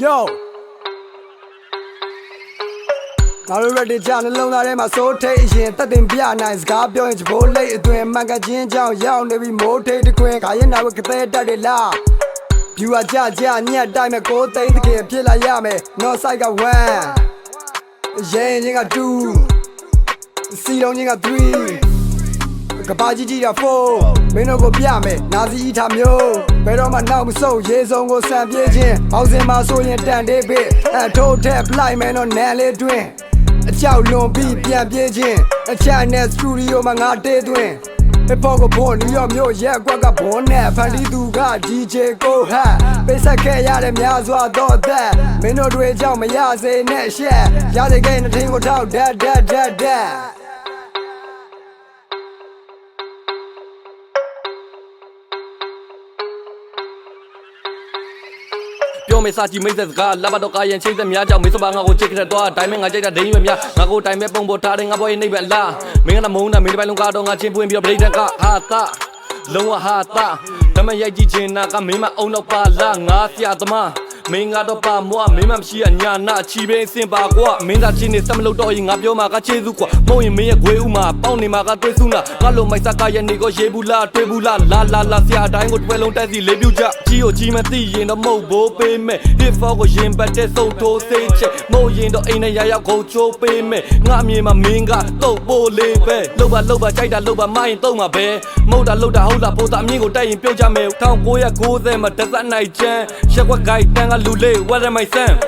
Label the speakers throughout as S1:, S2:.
S1: Yo ငါတို့ရတဲ့ကြားနှလုံးသားထဲမှာစိုးထိတ်အရင်တက်တင်ပြနိုင်စကားပြောရင်ချဖို့လိတ်အတွင်မှန်ကချင်းကြောင့်ရောက်နေပြီမိုးထိတ်တခွင်ခါရင်နာဝကတဲ့တက်တယ်လားဖြူအကြကြညက်တိုင်းမဲ့ကိုသိန်းတကယ်ဖြစ်လာရမယ် North side က1ရင်ချင်းက2စီလုံးချင်းက3ကဘာကြီးကြီးက4မင်းတို့ကိုပြမယ်နာစီအီထားမျိုးဘယ်တော့မှနောက်မဆုတ်ရေစုံကိုစံပြေးခြင်းပေါင်းစင်မှာဆိုရင်တန်တေးပေးအထိုးထက်ပလိုက်မယ်တော့နန်လေးတွင်အကြောက်လွန်ပြီးပြန်ပြေးခြင်းအချမ်းနဲ့စတူဒီယိုမှာငါတေးသွင်းဟစ်ပေါ့ကိုဘောနယူးယောက်မြို့ရက်ကွက်ကဘောနဲ့ဖန်တီးသူက DJ ကိုဟတ်ပိတ်ဆက်ခဲ့ရတဲ့များစွာတော့သက်မင်းတို့တွေကြောင့်မရစေနဲ့ရှက်ရတဲ့ကိန်းတစ်ထင်းကိုထောက်ဓာတ်
S2: ပြောမေစာကြည့်မိတ်ဆက်စကားလာဘတော့ကာယံချိတ်သက်များကြောင့်မေစပါငါကိုချစ်ခဲ့တော့တိုင်းမဲ့ငါကြိုက်တာဒိန်းရွယ်များငါကိုတိုင်းမဲ့ပုံပေါ်ထားတယ်ငါဘောရဲ့နှိပ်ပဲလားမင်းကမုန်းတာမင်းတစ်ပိုင်းလုံးကတော့ငါချင်းပွင့်ပြီးတော့ပရိသတ်ကဟာတာလုံးဝဟာတာဓမ္မရိုက်ကြည့်ချင်တာကမင်းမအုံတော့ပါလားငါဆရာသမားမင်းကတော့ပါမွားမင်းမရှိအညာနာချီပင်းစင်ပါကွာမင်းသားချင်းနေစမလို့တော့ရင်ငါပြောမှာကချေစုကွာမဟုတ်ရင်မင်းရဲ့ခွေးဥမှာပေါင်းနေမှာကတွေးစုနာငါလိုမိုက်စကားရဲ့နေကိုရေးဘူးလားတွေးဘူးလားလာဆရာအတိုင်းကိုတွဲလုံးတက်စီလေးပြူကြကြီးကိုကြီးမသိရင်တော့မဟုတ်ဘိုးပေးမယ် hit for ကိုရင်ပတ်တဲ့စုံထိုးစိတ်ချက်မဟုတ်ရင်တော့အိမ်နဲ့ရရောက်ကိုချိုးပေးမယ်ငါအမြင်မှာမင်းကတော့ပိုးလေးပဲလှုပ်ပါကြိုက်တာလှုပ်ပါမရင်တော့မှာပဲမဟုတ်တာလှုပ်တာဟုတ်လားပိုးတာအမြင်ကိုတိုက်ရင်ပြုတ်ကြမယ်1990မှာတက်သက်နိုင်ချမ်းရက်ွက်ဂိုက်တန်းကလူလေးWhat am I saying?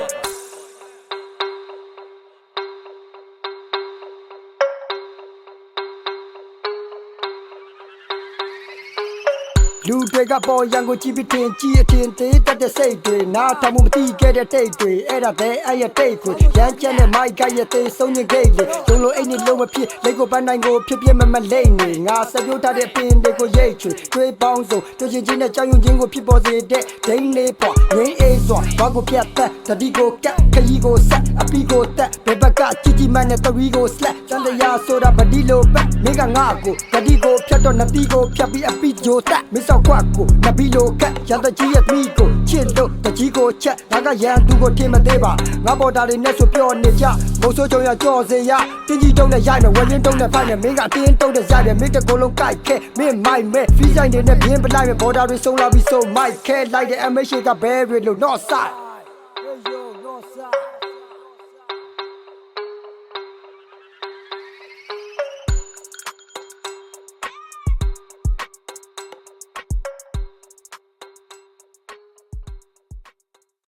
S1: လူတွေကပေါ်ရန်ကိုကြည့်ပြီးထင်ကြီးအထင်သေးတတ်တဲ့စိတ်တွေနားထောင်မှုမသိခဲ့တဲ့တိတ်တွေအဲ့ဒါတဲ့အဲ့ရတိတ်ကိုရမ်းကျက်တဲ့မိုက်ကရဲ့သေးဆုံးရင်ဂိတ်လေဂျုံလိုအိတ်နေလုံးမဖြစ်လက်ကိုပန်းနိုင်ကိုဖြစ်ပြမလိမ့်နေငါစပြိုးထားတဲ့ပင်တွေကိုရိတ်ချွေတွေးပေါင်းစုံတွေ့ချင်းနဲ့ကြောင်ယုံချင်းကိုဖြစ်ပေါ်စေတဲ့ဒိန်းလေးပေါ့ငင်းအေးစွာဘာကိုပြတ်သက်တတိကိုကတ်ခရီးကိုဆက်အပီကိုတက်ဘယ်ဘက်ကကြီးမနဲ့တဝီကိုစလက်တန်တရားဆိုတာဗဒီလိုပဲမင်းကငါကိုဂတိကိုဖြတ်တော့နတိကိုဖြတ်ပြီးအပီဂျိုတက်မင်းစောက်ခွက်ကိုနဘီလိုကတ်ရတကြီးရဲ့မိကိုချစ်လို့တကြီးကိုချက်ငါကရန်သူကိုထင်မသေးပါငါပေါ်တာတွေနဲ့ဆိုပြောနေကြမုံဆိုးချုံရကြော်စေရတင်းကြီးတုံးနဲ့ရိုက်မယ်ဝင်းတုံးနဲ့ဖိုက်မယ်မင်းကအတင်းတုံးနဲ့ရိုက်တယ်မင်းတကိုယ်လုံးကိုက်ခဲမင်းမိုက်မဲဖီးဆိုင်တွေနဲ့ပြင်းပလိုက်မယ်ပေါ်တာတွေဆုံးလာပြီးဆိုမိုက်ခဲလိုက်တဲ့အမေရှိကဘဲတွေလို့တော့ဆိုင်